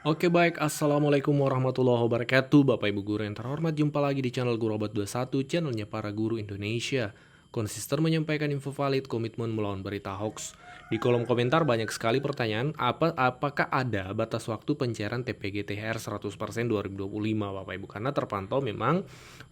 Oke baik, Assalamualaikum warahmatullahi wabarakatuh Bapak Ibu Guru yang terhormat, jumpa lagi di channel Guru Obat 21, channelnya para guru Indonesia. Konsisten menyampaikan info valid, komitmen melawan berita hoax. Di kolom komentar banyak sekali pertanyaan, apakah ada batas waktu pencairan TPG THR 100% 2025 Bapak Ibu? Karena terpantau memang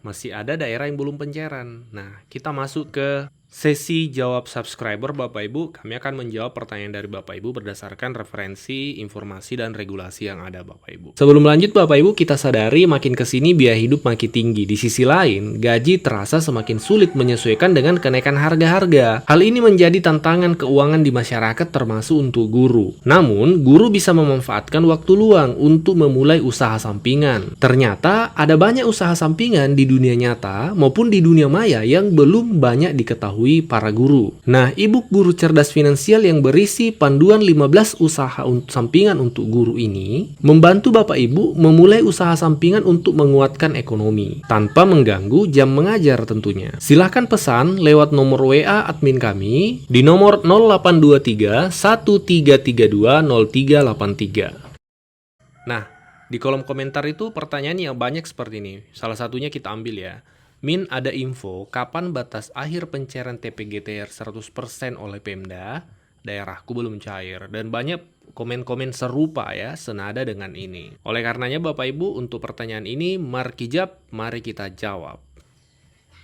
masih ada daerah yang belum pencairan. Nah, kita masuk ke sesi jawab subscriber Bapak Ibu. Kami akan menjawab pertanyaan dari Bapak Ibu berdasarkan referensi, informasi, dan regulasi yang ada Bapak Ibu. Sebelum lanjut Bapak Ibu, kita sadari makin kesini biaya hidup makin tinggi. Di sisi lain, gaji terasa semakin sulit menyesuaikan dengan kenaikan harga-harga. Hal ini menjadi tantangan keuangan di masyarakat termasuk untuk guru. Namun, guru bisa memanfaatkan waktu luang untuk memulai usaha sampingan. Ternyata ada banyak usaha sampingan di dunia nyata maupun di dunia maya yang belum banyak diketahui para guru. Nah, e-book Guru Cerdas Finansial yang berisi panduan 15 usaha sampingan untuk guru ini membantu Bapak Ibu memulai usaha sampingan untuk menguatkan ekonomi tanpa mengganggu jam mengajar tentunya. Silahkan pesan lewat nomor WA admin kami di nomor 0823 1332 0383. Nah, di kolom komentar itu pertanyaan yang banyak seperti ini. Salah satunya kita ambil ya. Min, ada info kapan batas akhir pencairan TPGTR 100% oleh Pemda? Daerahku belum cair. Dan banyak komen-komen serupa ya, senada dengan ini. Oleh karenanya Bapak Ibu, untuk pertanyaan ini, mari kita jawab.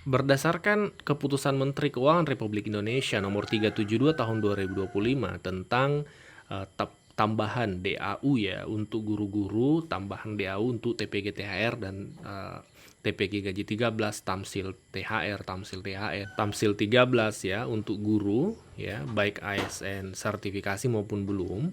Berdasarkan keputusan Menteri Keuangan Republik Indonesia nomor 372 tahun 2025 tentang tambahan DAU ya untuk guru-guru, tambahan DAU untuk TPG THR dan TPG gaji 13, Tamsil THR, Tamsil 13 ya untuk guru ya, baik ASN sertifikasi maupun belum.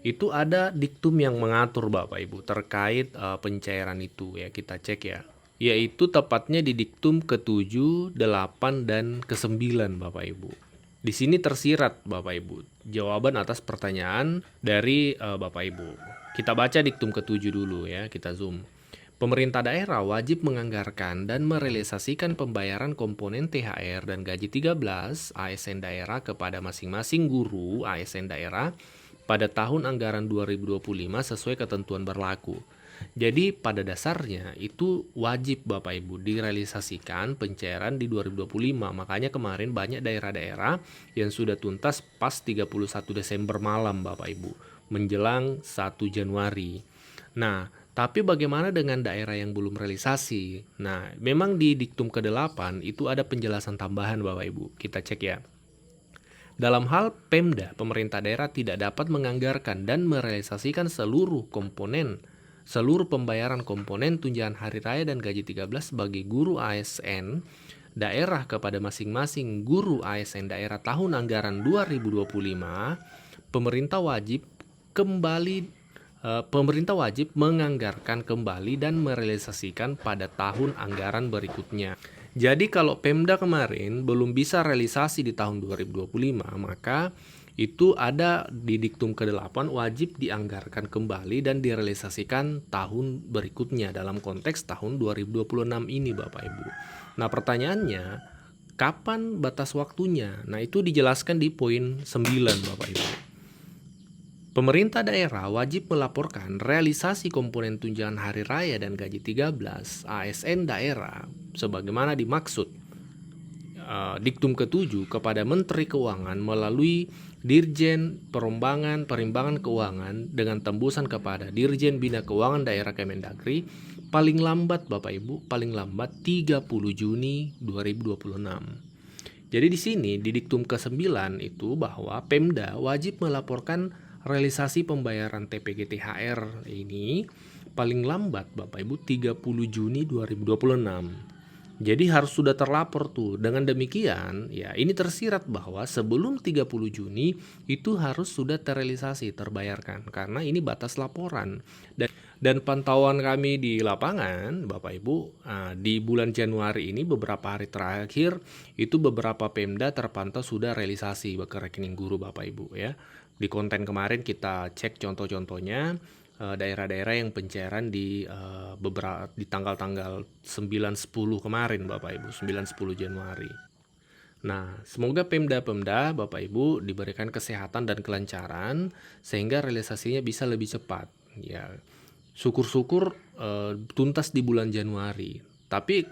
Itu ada diktum yang mengatur Bapak Ibu terkait pencairan itu ya, kita cek ya. Yaitu tepatnya di diktum ke-7, 8 dan ke-9 Bapak Ibu. Di sini tersirat Bapak Ibu jawaban atas pertanyaan dari Bapak Ibu. Kita baca diktum ke-7 dulu ya, kita zoom. Pemerintah daerah wajib menganggarkan dan merealisasikan pembayaran komponen THR dan gaji 13 ASN daerah kepada masing-masing guru ASN daerah pada tahun anggaran 2025 sesuai ketentuan berlaku. Jadi pada dasarnya itu wajib Bapak Ibu direalisasikan pencairan di 2025. Makanya kemarin banyak daerah-daerah yang sudah tuntas pas 31 Desember malam Bapak Ibu, menjelang 1 Januari. Nah, tapi bagaimana dengan daerah yang belum realisasi? Nah, memang di diktum ke-8 itu ada penjelasan tambahan Bapak Ibu. Kita cek ya. Dalam hal Pemda, pemerintah daerah tidak dapat menganggarkan dan merealisasikan seluruh pembayaran komponen tunjangan hari raya dan gaji 13 bagi guru ASN daerah kepada masing-masing guru ASN daerah tahun anggaran 2025. Pemerintah wajib menganggarkan kembali dan merealisasikan pada tahun anggaran berikutnya. Jadi kalau Pemda kemarin belum bisa realisasi di tahun 2025, maka itu ada di diktum ke-8 wajib dianggarkan kembali dan direalisasikan tahun berikutnya dalam konteks tahun 2026 ini Bapak Ibu. Nah pertanyaannya, kapan batas waktunya? Nah itu dijelaskan di poin 9 Bapak Ibu. Pemerintah daerah wajib melaporkan realisasi komponen tunjangan hari raya dan gaji 13 ASN daerah sebagaimana dimaksud diktum ke-7 kepada Menteri Keuangan melalui Dirjen Perimbangan Keuangan dengan tembusan kepada Dirjen Bina Keuangan Daerah Kemendagri paling lambat Bapak Ibu, paling lambat 30 Juni 2026. Jadi di sini di diktum ke-9 itu bahwa Pemda wajib melaporkan realisasi pembayaran TPG THR ini paling lambat Bapak Ibu 30 Juni 2026. Jadi harus sudah terlapor tuh. Dengan demikian, ya ini tersirat bahwa sebelum 30 Juni itu harus sudah terrealisasi, terbayarkan karena ini batas laporan. Dan pantauan kami di lapangan, Bapak Ibu, di bulan Januari ini beberapa hari terakhir itu beberapa Pemda terpantau sudah realisasi ke rekening guru Bapak Ibu ya. Di konten kemarin kita cek contoh-contohnya daerah-daerah yang pencairan di tanggal-tanggal 9-10 kemarin Bapak Ibu, 9-10 Januari. Nah, semoga Pemda-Pemda Bapak Ibu diberikan kesehatan dan kelancaran sehingga realisasinya bisa lebih cepat. Ya, syukur-syukur tuntas di bulan Januari. Tapi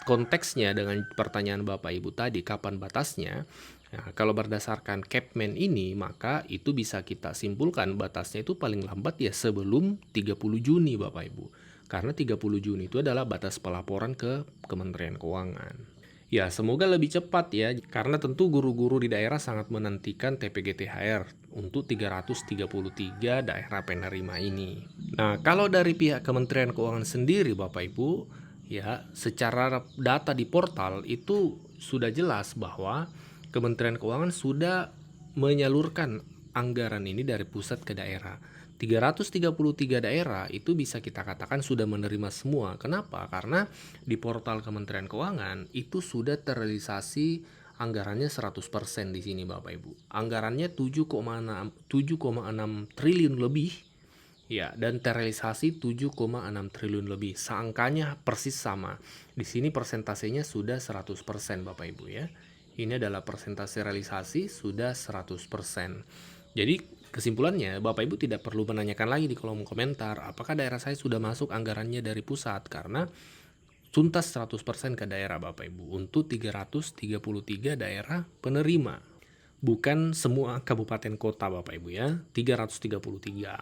konteksnya dengan pertanyaan Bapak Ibu tadi, kapan batasnya? Nah, kalau berdasarkan Capman ini, maka itu bisa kita simpulkan batasnya itu paling lambat ya sebelum 30 Juni Bapak Ibu. Karena 30 Juni itu adalah batas pelaporan ke Kementerian Keuangan. Ya, semoga lebih cepat ya, karena tentu guru-guru di daerah sangat menantikan TPG THR untuk 333 daerah penerima ini. Nah, kalau dari pihak Kementerian Keuangan sendiri Bapak Ibu, ya, secara data di portal itu sudah jelas bahwa Kementerian Keuangan sudah menyalurkan anggaran ini dari pusat ke daerah. 333 daerah itu bisa kita katakan sudah menerima semua. Kenapa? Karena di portal Kementerian Keuangan itu sudah terrealisasi anggarannya 100% di sini Bapak Ibu. Anggarannya 7,6 triliun lebih. Ya, dan terrealisasi 7,6 triliun lebih. Seangkanya persis sama. Di sini persentasenya sudah 100% Bapak Ibu ya. Ini adalah persentase realisasi sudah 100%. Jadi kesimpulannya Bapak Ibu tidak perlu menanyakan lagi di kolom komentar apakah daerah saya sudah masuk anggarannya dari pusat, karena tuntas 100% ke daerah Bapak Ibu untuk 333 daerah penerima. Bukan semua kabupaten kota Bapak Ibu ya, 333.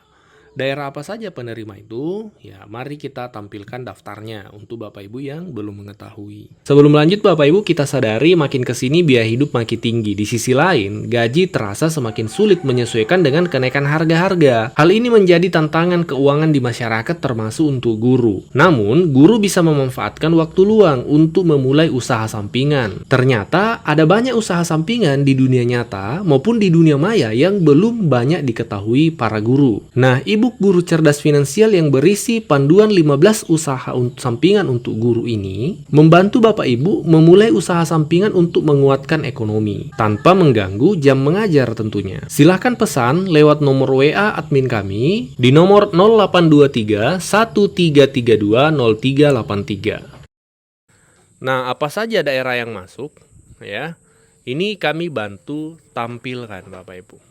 Daerah apa saja penerima itu? Ya, mari kita tampilkan daftarnya untuk Bapak Ibu yang belum mengetahui. Sebelum lanjut Bapak Ibu, kita sadari makin kesini biaya hidup makin tinggi. Di sisi lain, gaji terasa semakin sulit menyesuaikan dengan kenaikan harga-harga. Hal ini menjadi tantangan keuangan di masyarakat termasuk untuk guru. Namun, guru bisa memanfaatkan waktu luang untuk memulai usaha sampingan. Ternyata ada banyak usaha sampingan di dunia nyata maupun di dunia maya yang belum banyak diketahui para guru. Nah, e-book Guru Cerdas Finansial yang berisi panduan 15 usaha sampingan untuk guru ini membantu Bapak Ibu memulai usaha sampingan untuk menguatkan ekonomi tanpa mengganggu jam mengajar tentunya. Silahkan pesan lewat nomor WA admin kami di nomor 0823 1332 0383. Nah, apa saja daerah yang masuk ya? Ini kami bantu tampilkan Bapak Ibu.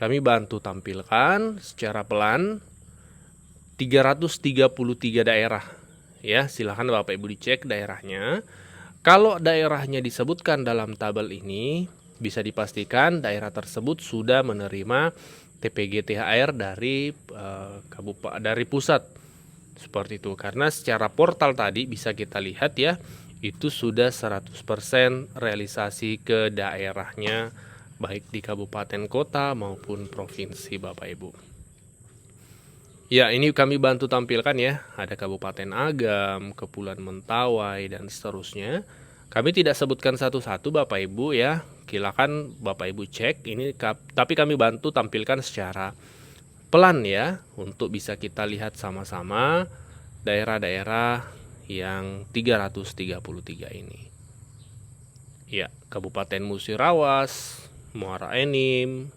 Kami bantu tampilkan secara pelan 333 daerah. Ya, silahkan Bapak Ibu dicek daerahnya. Kalau daerahnya disebutkan dalam tabel ini, bisa dipastikan daerah tersebut sudah menerima TPG THR dari dari pusat. Seperti itu. Karena secara portal tadi bisa kita lihat ya, itu sudah 100% realisasi ke daerahnya, baik di kabupaten kota maupun provinsi Bapak Ibu. Ya, ini kami bantu tampilkan ya. Ada Kabupaten Agam, Kepulauan Mentawai, dan seterusnya. Kami tidak sebutkan satu-satu Bapak Ibu ya. Silakan Bapak Ibu cek ini, tapi kami bantu tampilkan secara pelan ya, untuk bisa kita lihat sama-sama daerah-daerah yang 333 ini. Ya, Kabupaten Musirawas, Muara Enim,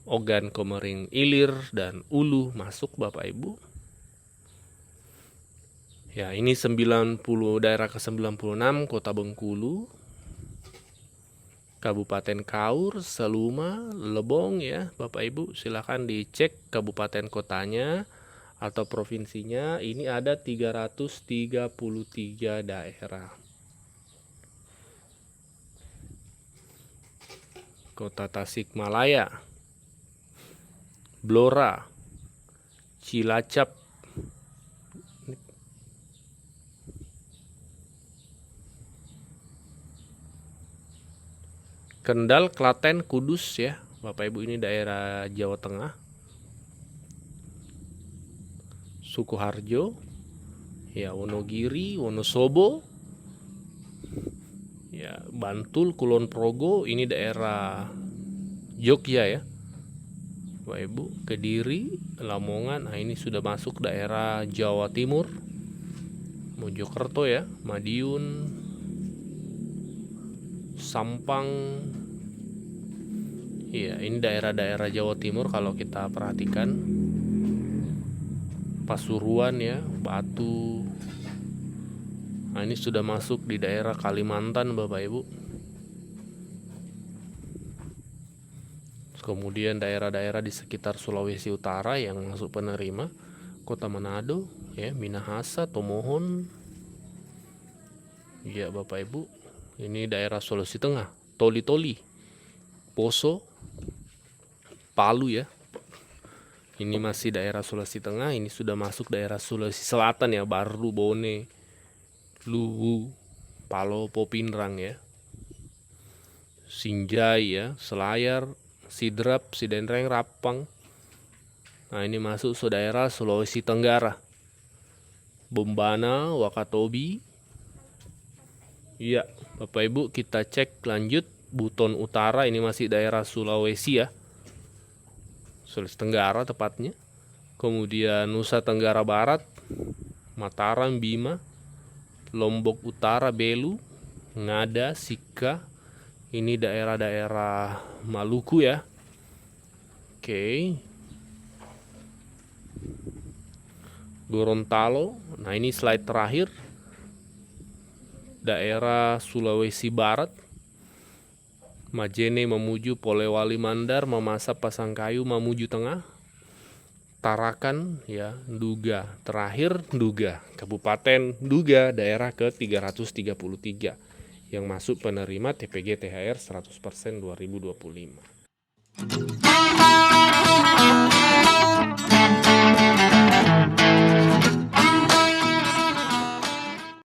Ogan Komering Ilir, dan Ulu masuk Bapak Ibu. Ya, ini 90 daerah ke-96 Kota Bengkulu, Kabupaten Kaur, Seluma, Lebong ya Bapak Ibu. Silahkan dicek kabupaten kotanya atau provinsinya. Ini ada 333 daerah. Kota Tasikmalaya, Blora, Cilacap, Kendal, Klaten, Kudus ya Bapak Ibu, ini daerah Jawa Tengah. Sukoharjo, ya Wonogiri, Wonosobo, ya Bantul, Kulon Progo, ini daerah Jogja ya Bapak Ibu. Kediri, Lamongan, nah ini sudah masuk daerah Jawa Timur. Mojokerto ya, Madiun, Sampang. Iya, ini daerah-daerah Jawa Timur kalau kita perhatikan. Pasuruan ya, Batu. Nah, ini sudah masuk di daerah Kalimantan Bapak Ibu. Kemudian daerah-daerah di sekitar Sulawesi Utara yang masuk penerima, Kota Manado, ya, Minahasa, Tomohon. Ya, Bapak Ibu, ini daerah Sulawesi Tengah, Toli-Toli, Poso, Palu ya. Ini masih daerah Sulawesi Tengah, ini sudah masuk daerah Sulawesi Selatan ya, Baru, Bone, Luwu, Palopo, Pinrang ya. Sinjai ya, Selayar, Sidrap, Sidenreng, Rapang. Nah, ini masuk ke daerah Sulawesi Tenggara. Bombana, Wakatobi. Iya, Bapak Ibu, kita cek lanjut Buton Utara, ini masih daerah Sulawesi ya. Sulawesi Tenggara tepatnya. Kemudian Nusa Tenggara Barat, Mataram, Bima, Lombok Utara, Belu, Ngada, Sika. Ini daerah-daerah Maluku ya. Oke. Gorontalo. Nah, ini slide terakhir. Daerah Sulawesi Barat. Majene, Mamuju, Polewali Mandar, Mamasa, Pasangkayu, Mamuju Tengah. Tarakan ya, Nduga. Terakhir Nduga, Kabupaten Nduga, daerah ke-333 yang masuk penerima TPG THR 100% 2025.